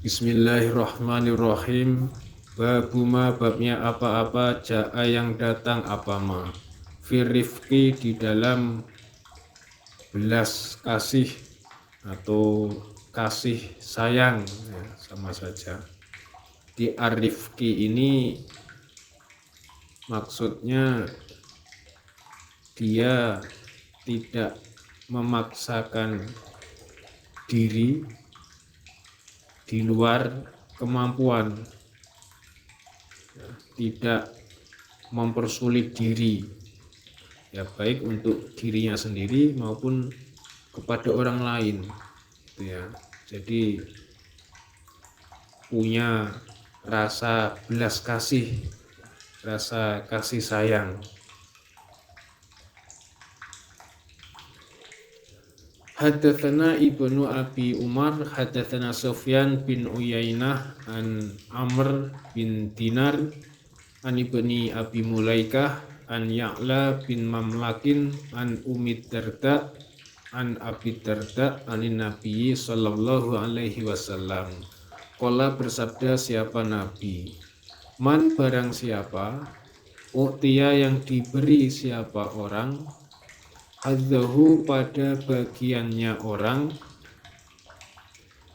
Bismillahirrahmanirrahim. Babuma babnya apa-apa ja'a yang datang apa ma. Firifki di dalam belas kasih atau kasih sayang ya, sama saja. Di arifki ini maksudnya dia tidak memaksakan diri di luar kemampuan, tidak mempersulit diri, ya baik untuk dirinya sendiri maupun kepada orang lain, gitu ya. Jadi punya rasa belas kasih, rasa kasih sayang. Hadatsana Ibnu Abi Umar hadatsana Sufyan bin Uyainah an Amr bin Dinar an Ibni Abi Mulaikah an Ya'la bin Mamlakin an Ummi Darda an Abi Darda anin Nabi sallallahu alaihi wasallam. Qala bersabda siapa Nabi, man barang siapa, u'tiya yang diberi siapa orang, hadzahu pada bagiannya orang,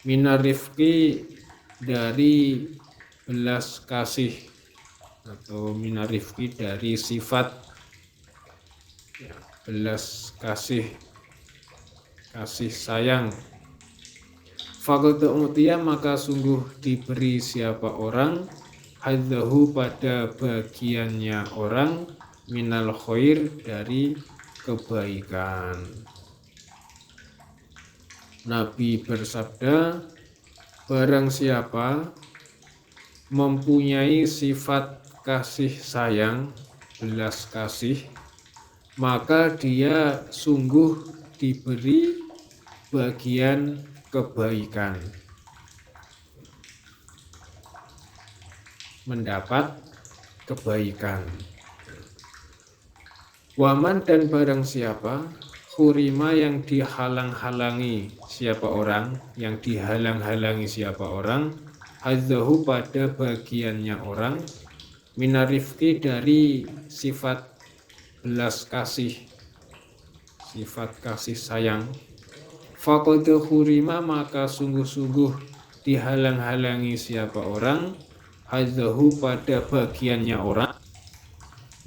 minarifki dari belas kasih atau minarifki dari sifat ya, belas kasih, kasih sayang. Faqad u'tiya maka sungguh diberi siapa orang, hadzahu pada bagiannya orang, minal khair dari kebaikan. Nabi bersabda, barang siapa mempunyai sifat kasih sayang, belas kasih, maka dia sungguh diberi bagian kebaikan, mendapat kebaikan. Waman dan barang siapa, hurima yang dihalang-halangi siapa orang, yang dihalang-halangi siapa orang, hadzahu pada bagiannya orang, minarifki dari sifat belas kasih, sifat kasih sayang, faqad hurima maka sungguh-sungguh dihalang-halangi siapa orang, hadzahu pada bagiannya orang,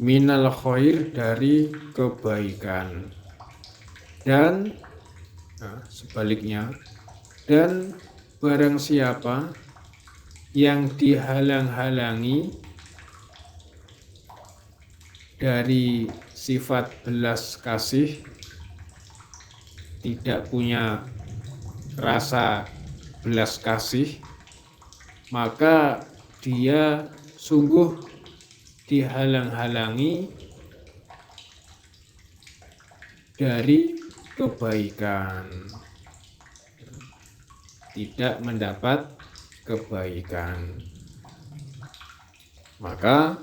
minal khair dari kebaikan. Dan sebaliknya, dan barang siapa yang dihalang-halangi dari sifat belas kasih, tidak punya rasa belas kasih, maka dia sungguh dihalang-halangi dari kebaikan, tidak mendapat kebaikan. Maka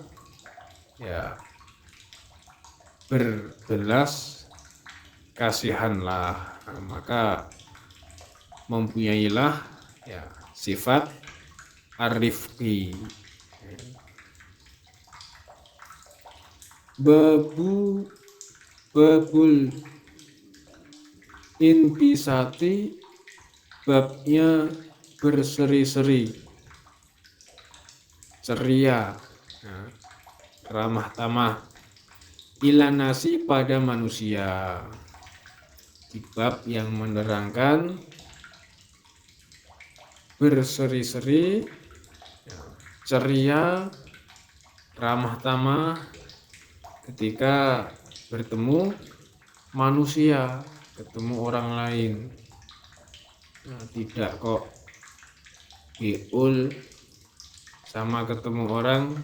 ya berbelas kasihanlah, maka mempunyailah ya sifat arifki. Babul intisati babnya berseri-seri, ceria, ramah tamah, ilanasi pada manusia. Di bab yang menerangkan berseri-seri, ceria, ramah tamah ketika bertemu manusia, ketemu orang lain. Tidak kok biul sama ketemu orang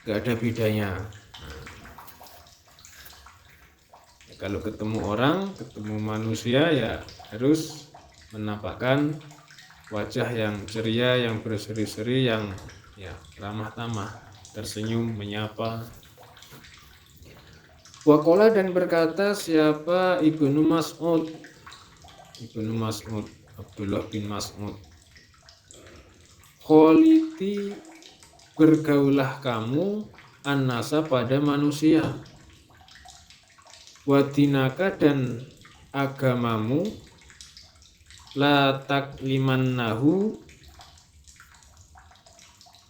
gak ada bedanya. Kalau ketemu orang, ketemu manusia ya harus menampakkan wajah yang ceria, yang berseri-seri, yang ya ramah tamah, tersenyum, menyapa. Waqala dan berkata siapa Ibnu Mas'ud, Abdullah bin Mas'ud, Kholiti, bergaulah kamu, annasa, pada manusia. Wadinaka, dan agamamu, la taklimannahu,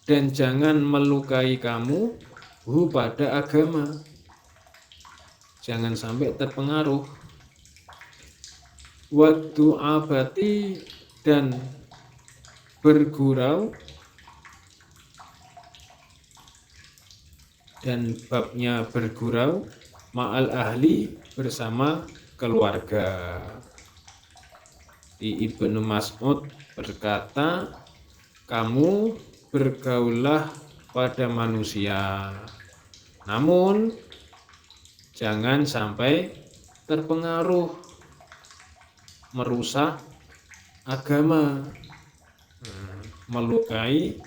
dan jangan melukai kamu, hu, pada agama. Jangan sampai terpengaruh. Wadu'abati, dan bergurau, dan babnya bergurau, ma'al ahli, bersama keluarga. Di Ibnu Mas'ud berkata, kamu bergaullah pada manusia, namun jangan sampai terpengaruh merusak agama, melukai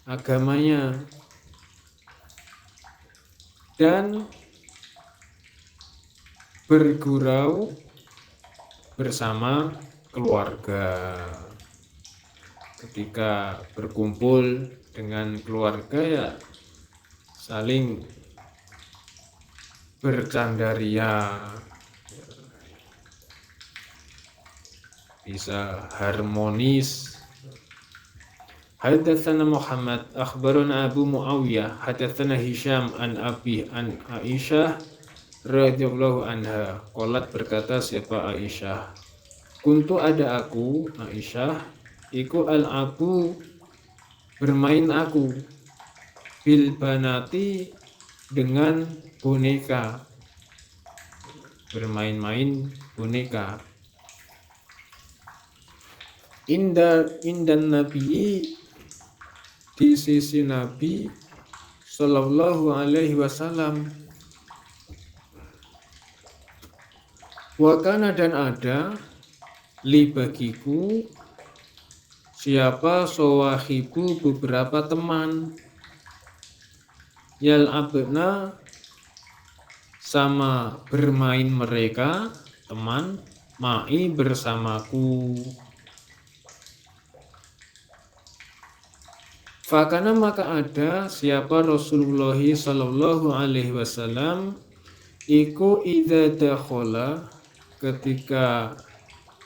agamanya, dan bergurau bersama keluarga. Ketika berkumpul dengan keluarga ya saling bercandaria, bisa harmonis. Hadatsana Muhammad akhbarana Abu Muawiyah hadatsana Hisham an Abi an Aisyah radhiyallahu anha qalat, berkata siapa Aisyah, kuntu, ada aku Aisyah, iku al-abu, bermain aku, bil banati, dengan boneka, bermain-main boneka, indan nabi, di sisi Nabi sallallahu alaihi wasallam. Wakana, dan ada, li, bagiku, siapa, sawahibu, beberapa teman, yal abna, sama bermain mereka, teman, ma'i, bersamaku. Fakana, maka ada, siapa Rasulullah sallallahu alaihi wasallam, iku idza dakhala, ketika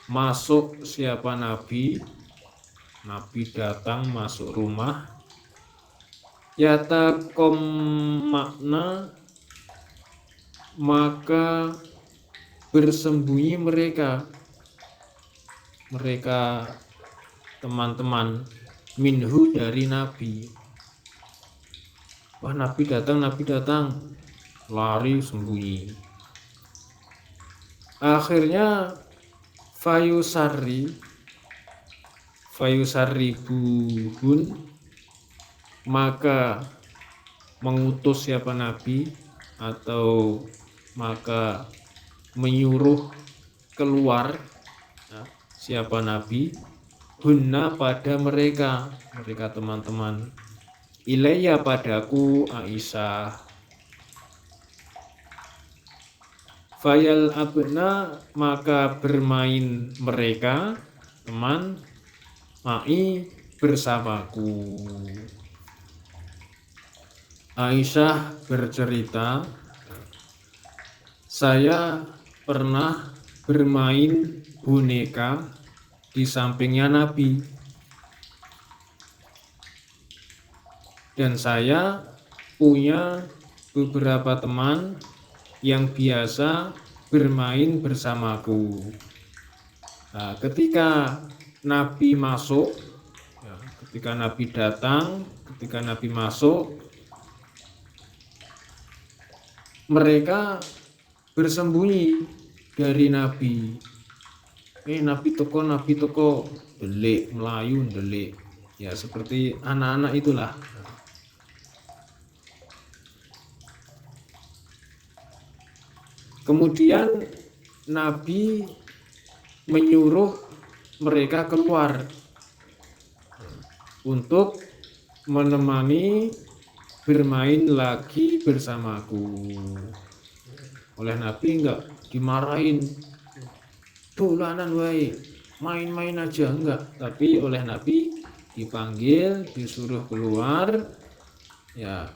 masuk siapa Nabi datang masuk rumah, yatakom makna, maka bersembunyi mereka teman-teman, minhu, dari Nabi. Wah, Nabi datang, lari sembunyi. Akhirnya fayusarribuhun, maka mengutus siapa Nabi, atau maka menyuruh keluar siapa Nabi, hunna, pada mereka teman-teman, ilayya, padaku Aisyah, fayal abna, maka bermain mereka teman, ma'i, bersamaku. Aisyah bercerita, saya pernah bermain boneka di sampingnya Nabi, dan saya punya beberapa teman yang biasa bermain bersamaku. Nah, ketika Nabi masuk, ketika Nabi datang, ketika Nabi masuk, mereka bersembunyi dari Nabi. Nabi toko delik, melayu delik, ya seperti anak-anak itulah. Kemudian Nabi menyuruh mereka keluar untuk menemani bermain lagi bersamaku. Oleh Nabi enggak dimarahin, dolanan wae, main-main aja, enggak, tapi oleh Nabi dipanggil, disuruh keluar ya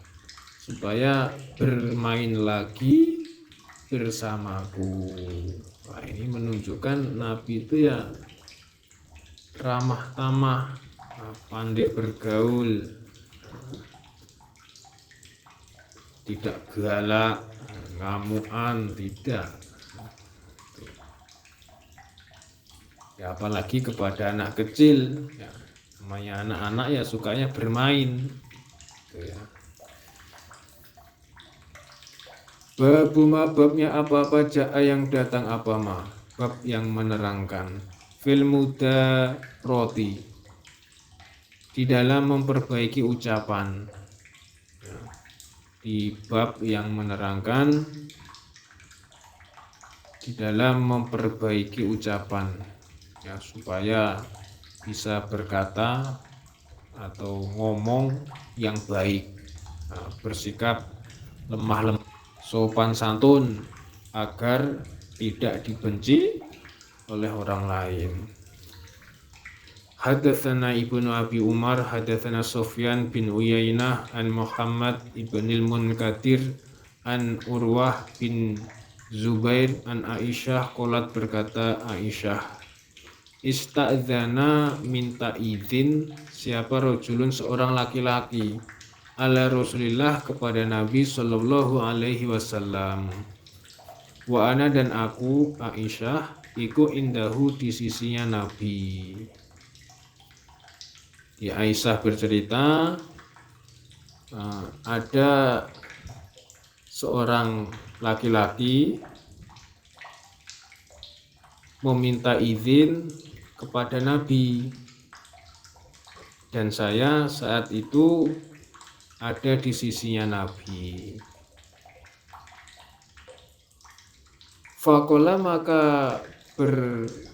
supaya bermain lagi bersamaku. Wah, ini menunjukkan Nabi itu ya ramah tamah, pandai bergaul, tidak galak, ngamuan, tidak. Ya apalagi kepada anak kecil, ya, namanya anak-anak ya sukanya bermain. Gitu ya. Babnya apa-apa ja'a yang datang apa ma, bab yang menerangkan fil muda roti di dalam memperbaiki ucapan, ya, di bab yang menerangkan di dalam memperbaiki ucapan ya supaya bisa berkata atau ngomong yang baik, bersikap lemah lembut, sopan santun agar tidak dibenci oleh orang lain. Hadatsana Ibnu Abi Umar hadatsana Sufyan bin Uyainah an Muhammad ibnil Munkadir an Urwah bin Zubair an Aisyah qalat berkata Aisyah ista'dzana minta izin siapa rajulun seorang laki-laki ala Rasulillah kepada Nabi sallallahu alaihi wasallam. Wa ana dan aku Aisyah iku indahu di sisinya Nabi. Ya Aisyah bercerita ada seorang laki-laki meminta izin kepada Nabi dan saya saat itu ada di sisinya Nabi. Faqala maka berkata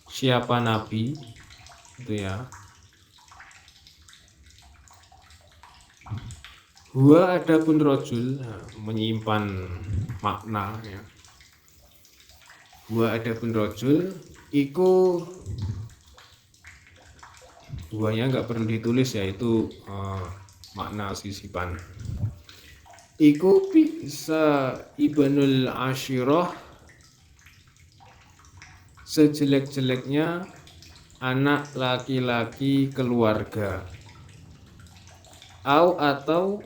siapa Nabi itu ya, huwa adapun rojul menyimpan makna ya. Huwa adapun rojul iku huwanya nggak perlu ditulis ya, itu makna sisipan. Iku bisa ibnul asyirah sejelek-jeleknya anak laki-laki keluarga. Atau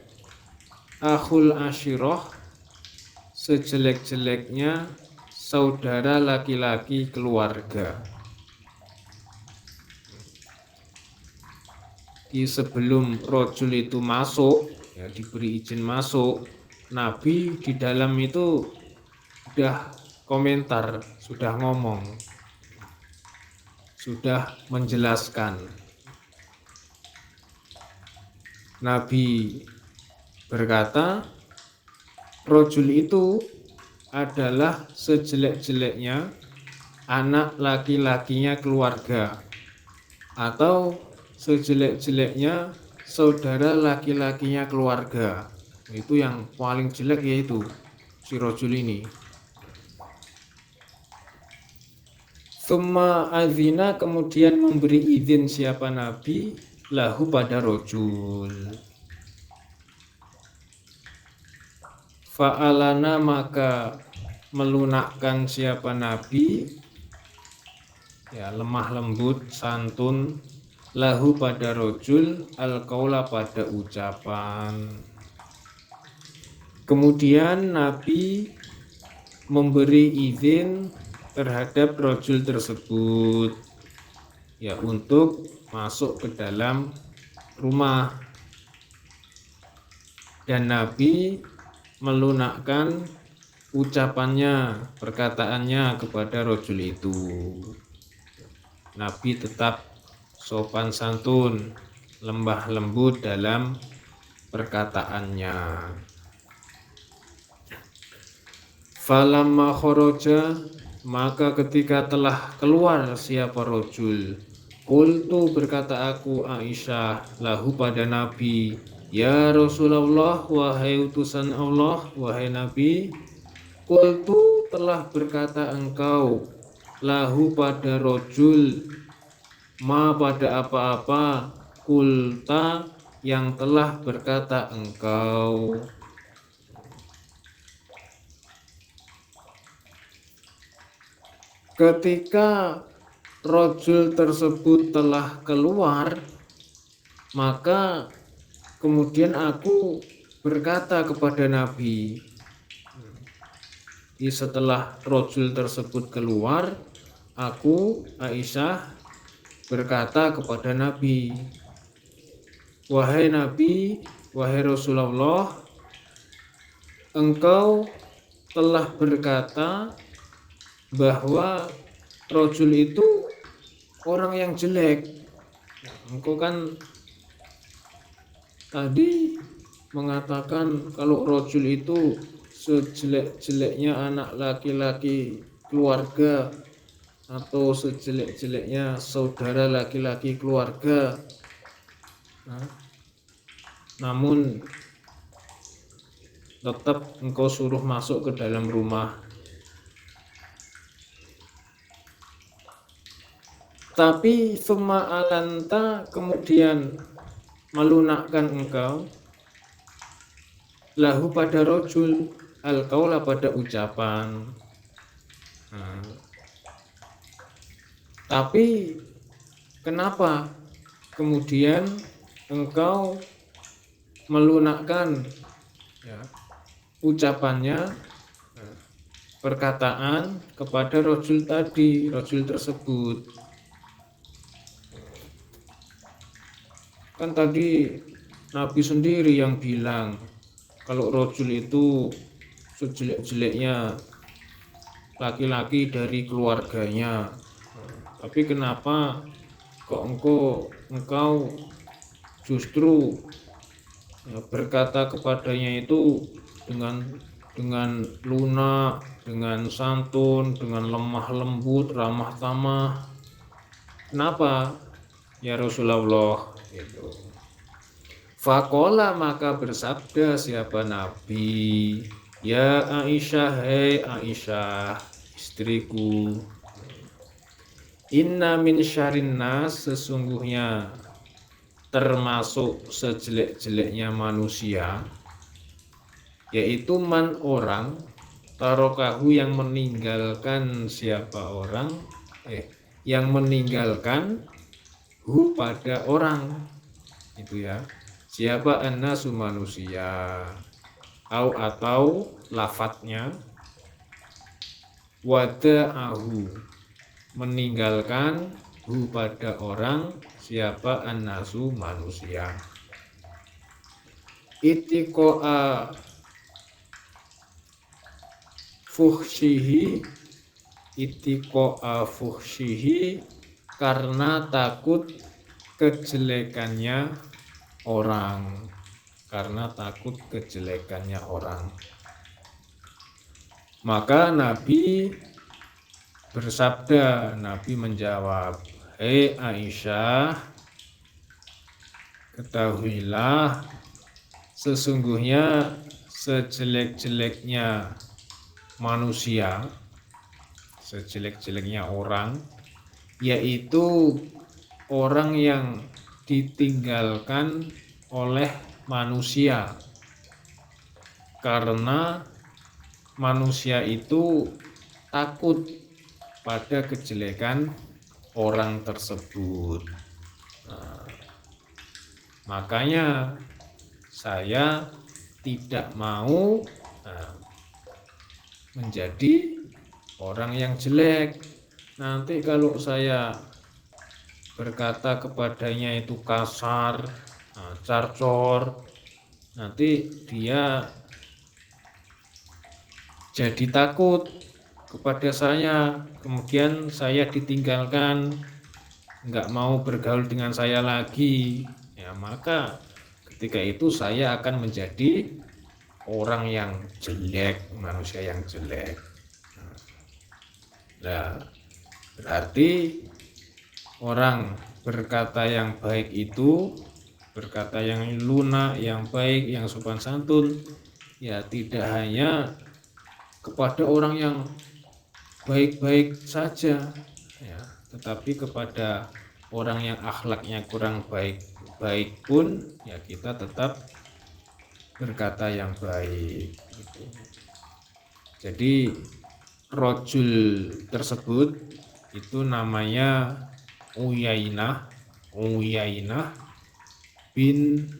akhul asyirah sejelek-jeleknya saudara laki-laki keluarga. Di sebelum rojul itu masuk ya, diberi izin masuk, Nabi di dalam itu sudah komentar, sudah ngomong, sudah menjelaskan. Nabi berkata rojul itu adalah sejelek-jeleknya anak laki-lakinya keluarga atau sejelek-jeleknya saudara laki-lakinya keluarga. Itu yang paling jelek yaitu si rojul ini. Tsumma azina kemudian memberi izin siapa Nabi lahu pada rojul. Fa'alana maka melunakkan siapa Nabi ya lemah lembut santun lahu pada rojul al-qaula pada ucapan. Kemudian Nabi memberi izin terhadap rojul tersebut ya untuk masuk ke dalam rumah, dan Nabi melunakkan ucapannya, perkataannya kepada rojul itu. Nabi tetap sopan santun, lembah lembut dalam perkataannya. Falamma kharaja maka ketika telah keluar siapa rojul, qultu berkata aku Aisyah lahu pada Nabi, ya Rasulullah wahai utusan Allah, wahai Nabi, qultu telah berkata engkau lahu pada rojul, ma pada apa-apa, kulta yang telah berkata engkau. Ketika rojul tersebut telah keluar, maka kemudian aku berkata kepada Nabi. Setelah rojul tersebut keluar, aku, Aisyah, berkata kepada Nabi, wahai Nabi, wahai Rasulullah, engkau telah berkata bahwa rojul itu orang yang jelek. Engkau kan tadi mengatakan kalau rojul itu sejelek-jeleknya anak laki-laki keluarga atau sejelek-jeleknya saudara laki-laki keluarga. Namun tetap engkau suruh masuk ke dalam rumah. Tapi summa alanta, kemudian melunakkan engkau lahu pada rojul al-qaula pada ucapan. Tapi kenapa kemudian engkau melunakkan ucapannya, perkataan kepada rojul tadi, rojul tersebut? Kan tadi Nabi sendiri yang bilang kalau rojul itu sejelek-jeleknya laki-laki dari keluarganya. Tapi kenapa kok engkau justru berkata kepadanya itu dengan lunak, dengan santun, dengan lemah lembut, ramah tamah? Kenapa ya Rasulullah? Gitu. Faqala, maka bersabda siapa Nabi, ya Aisyah, hei Aisyah, istriku, inna min syarrin nas, sesungguhnya termasuk sejelek-jeleknya manusia, yaitu man orang, tarokahu yang meninggalkan siapa orang, yang meninggalkan hu pada orang, itu ya, siapa annasu manusia, atau lafadznya wada'ahu meninggalkan hu pada orang, siapa annasu manusia, itiqo'a fuhsyihi, itiqo'a fuhsyihi, karena takut kejelekannya orang, karena takut kejelekannya orang. Maka Nabi bersabda, Nabi menjawab, hei Aisyah, ketahuilah sesungguhnya sejelek-jeleknya manusia, sejelek-jeleknya orang, yaitu orang yang ditinggalkan oleh manusia, karena manusia itu takut pada kejelekan orang tersebut. Makanya saya tidak mau menjadi orang yang jelek. Nanti kalau saya berkata kepadanya itu kasar, carcor, nanti dia jadi takut kepada saya, kemudian saya ditinggalkan, nggak mau bergaul dengan saya lagi, ya maka ketika itu saya akan menjadi orang yang jelek, manusia yang jelek. Nah, berarti orang berkata yang baik itu, berkata yang lunak, yang baik, yang sopan santun, ya tidak hanya kepada orang yang baik-baik saja ya, tetapi kepada orang yang akhlaknya kurang baik pun ya kita tetap berkata yang baik gitu. Jadi rojul tersebut itu namanya Uyainah bin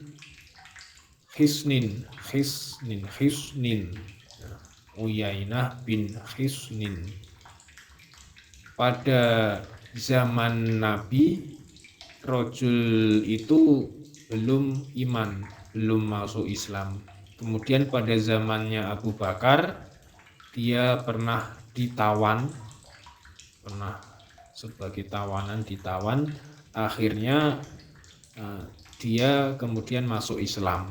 Hisnin. Uyainah bin Hisnin. Pada zaman Nabi, rojul itu belum iman, belum masuk Islam. Kemudian pada zamannya Abu Bakar, dia pernah sebagai tawanan ditawan. Akhirnya dia kemudian masuk Islam.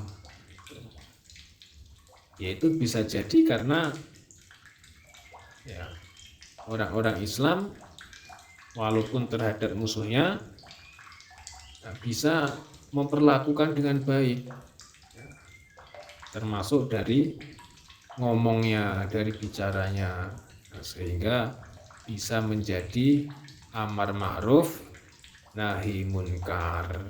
Yaitu bisa jadi karena ya, orang-orang Islam walaupun terhadap musuhnya bisa memperlakukan dengan baik, termasuk dari ngomongnya, dari bicaranya, sehingga bisa menjadi amar ma'ruf nahi munkar.